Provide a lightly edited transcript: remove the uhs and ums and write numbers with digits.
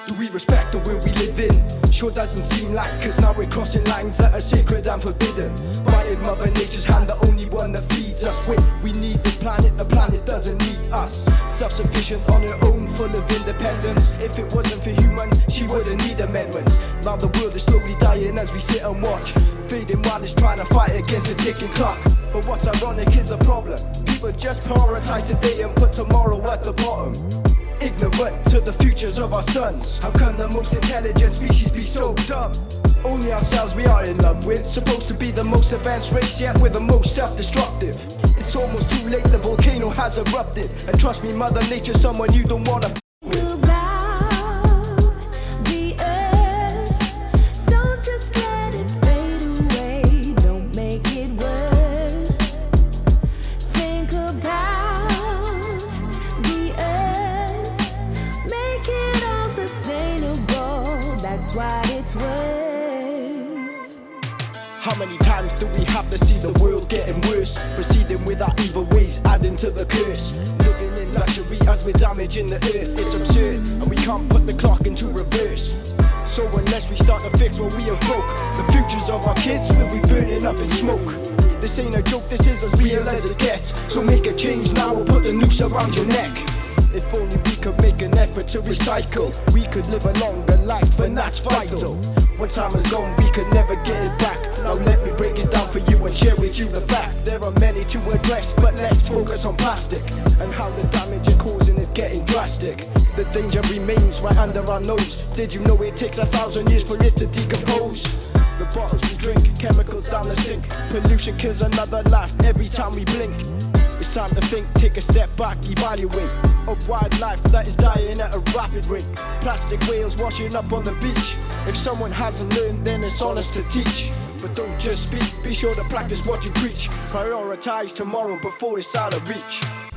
Do we respect the world we live in? Sure doesn't seem like, cause now we're crossing lines that are sacred and forbidden. Biting Mother Nature's hand, the only one that feeds us. Wait, we need this planet, the planet doesn't need us. Self-sufficient on her own, full of independence. If it wasn't for humans, she wouldn't need amendments. Now the world is slowly dying as we sit and watch, fading while it's trying to fight against a ticking clock. But what's ironic is the problem. People just prioritize today and put tomorrow at the bottom. Ignorant to the futures of our sons. How can the most intelligent species be so dumb? Only ourselves we are in love with. Supposed to be the most advanced race, yet we're the most self-destructive. It's almost too late, the volcano has erupted. And trust me, Mother Nature's someone you don't wanna f*** with. That's what it's worth. How many times do we have to see the world getting worse? Proceeding with our evil ways, adding to the curse. Living in luxury as we're damaging the earth. It's absurd, and we can't put the clock into reverse. So unless we start to fix what we have broke, the futures of our kids will be burning up in smoke. This ain't a joke, this is as real as it gets. So make a change now or put the noose around your neck. If only we could make an effort to recycle, we could live a longer life, and that's vital. When time is gone, we could never get it back. Now let me break it down for you and share with you the facts. There are many to address, but let's focus on plastic and how the damage it's causing is getting drastic. The danger remains right under our nose. Did you know it takes 1,000 years for it to decompose? The bottles we drink, chemicals down the sink. Pollution kills another life every time we blink. It's time to think, take a step back, evaluate of wildlife that is dying at a rapid rate. Plastic whales washing up on the beach. If someone hasn't learned, then it's on us to teach. But don't just speak, be sure to practice what you preach. Prioritize tomorrow before it's out of reach.